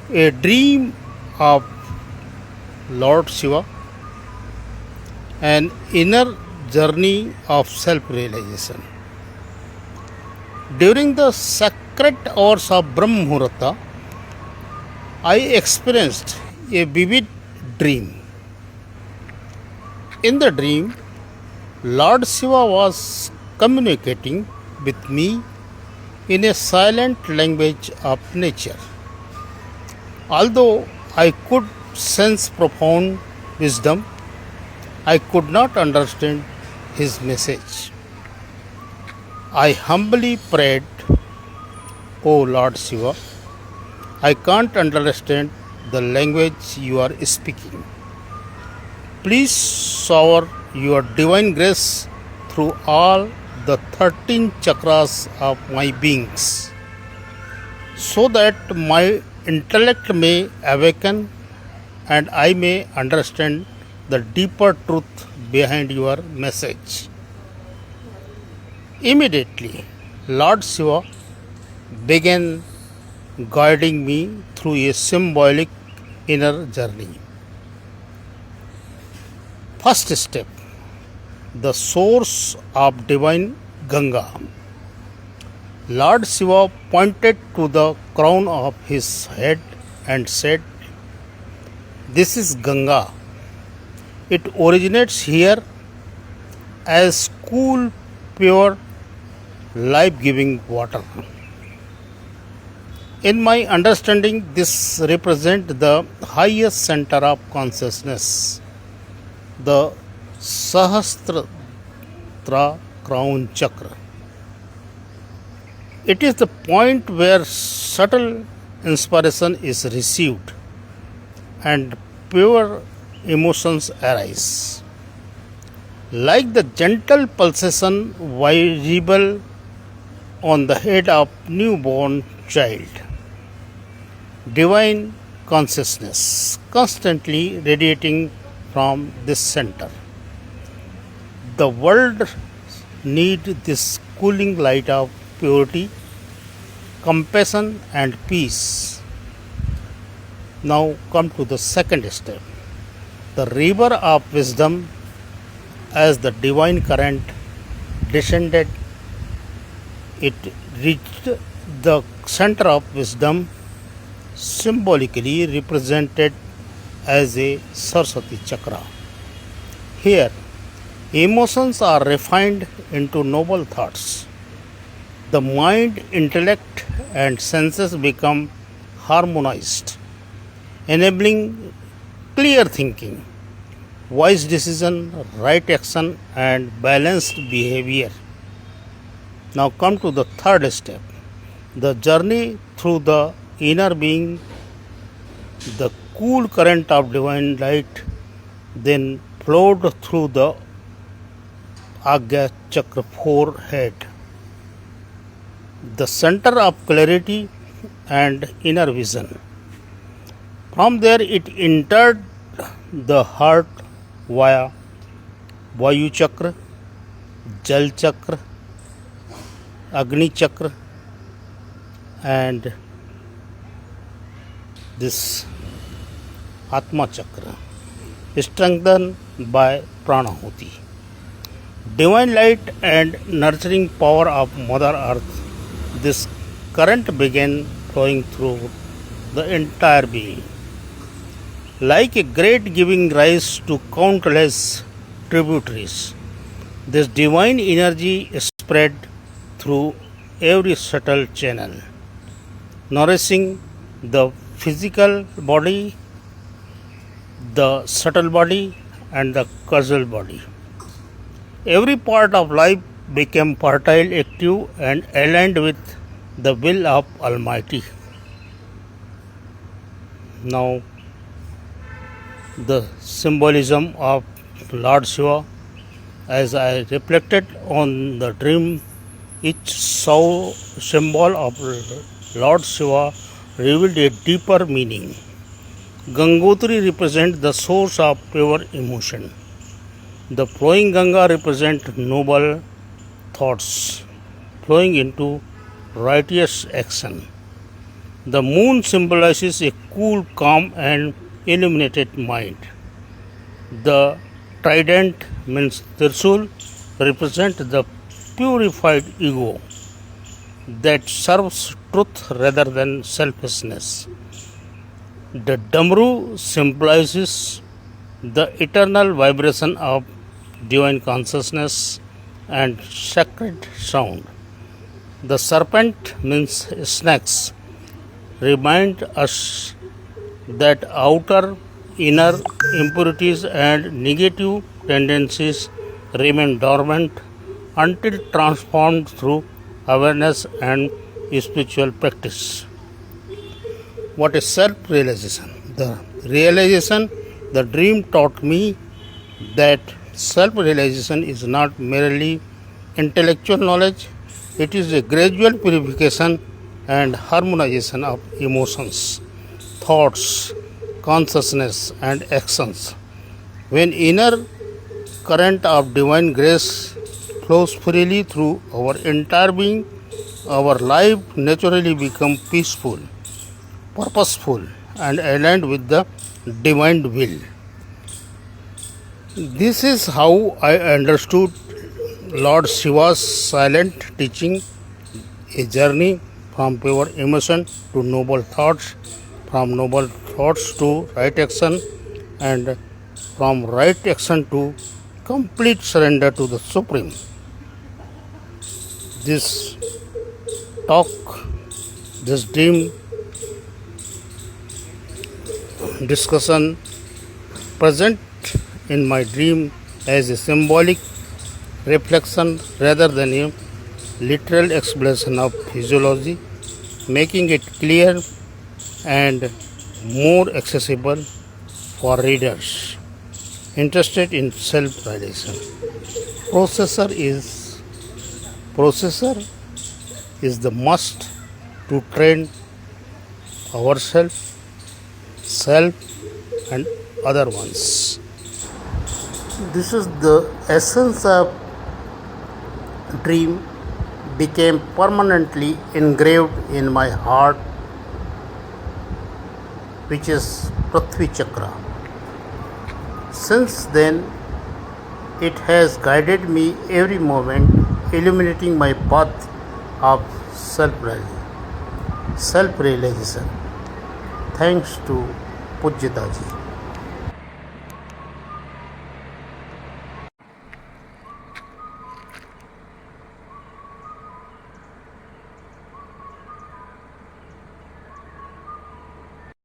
A dream of Lord Shiva, an inner journey of self realization. During the sacred hours of Brahma Muhurta, I experienced a vivid dream. In the dream, Lord Shiva was communicating with me in a silent language of nature. Although I could sense profound wisdom, I could not understand his message. I humbly prayed, O Lord Shiva, I can't understand the language you are speaking. Please shower your divine grace through all the 13 chakras of my beings, so that my intellect may awaken and I may understand the deeper truth behind your message. Immediately, Lord Shiva began guiding me through a symbolic inner journey. First step, the source of divine Ganga. Lord Shiva pointed to the crown of his head and said, This is Ganga. It originates here as cool, pure, life giving water. In my understanding, this represents the highest center of consciousness, the Sahasrara crown chakra. It is the point where subtle inspiration is received and pure emotions arise. Like the gentle pulsation visible on the head of newborn child, divine consciousness constantly radiating from this center. The world needs this cooling light of purity, compassion, and peace. Now come to the second step. The river of wisdom, as the divine current descended, it reached the center of wisdom, symbolically represented as a Saraswati chakra. Here, emotions are refined into noble thoughts. The mind, intellect, and senses become harmonized, enabling clear thinking, wise decision, right action, and balanced behavior. Now come to the third step, the journey through the inner being. The cool current of divine light then flowed through the Agya Chakra forehead, the center of clarity and inner vision. From there, it entered the heart via Vayu Chakra, Jal Chakra, Agni Chakra, and this Atma Chakra, strengthened by Pranahuti. Divine light and nurturing power of Mother Earth, this current began flowing through the entire being. Like a great giving rise to countless tributaries, this divine energy spread through every subtle channel, nourishing the physical body, the subtle body, and the causal body. Every part of life became fertile, active, and aligned with the will of Almighty. Now, the symbolism of Lord Shiva, as I reflected on the dream, each symbol of Lord Shiva revealed a deeper meaning. Gangotri represents the source of pure emotion. The flowing Ganga represents noble thoughts flowing into righteous action. The moon symbolizes a cool, calm, and illuminated mind. The trident means Tirsul represent the purified ego that serves truth rather than selfishness. The Damru symbolizes the eternal vibration of divine consciousness and sacred sound. The serpent means snakes, remind us that inner impurities and negative tendencies remain dormant until transformed through awareness and spiritual practice. What is self realization? The dream taught me that self realization is not merely intellectual knowledge, it is a gradual purification and harmonization of emotions, thoughts, consciousness, and actions. When inner current of divine grace flows freely through our entire being, our life naturally becomes peaceful, purposeful, and aligned with the divine will. This is how I understood Lord Shiva's silent teaching, a journey from pure emotion to noble thoughts, from noble thoughts to right action, and from right action to complete surrender to the Supreme. This talk, this dream discussion present in my dream as a symbolic reflection rather than a literal explanation of physiology, making it clear and more accessible for readers interested in self-realization. Processor is the must to train ourselves, self, and other ones. This is the essence of dream became permanently engraved in my heart, which is Prithvi Chakra. Since then, it has guided me every moment, illuminating my path of self realization. Thanks to Pujyataji.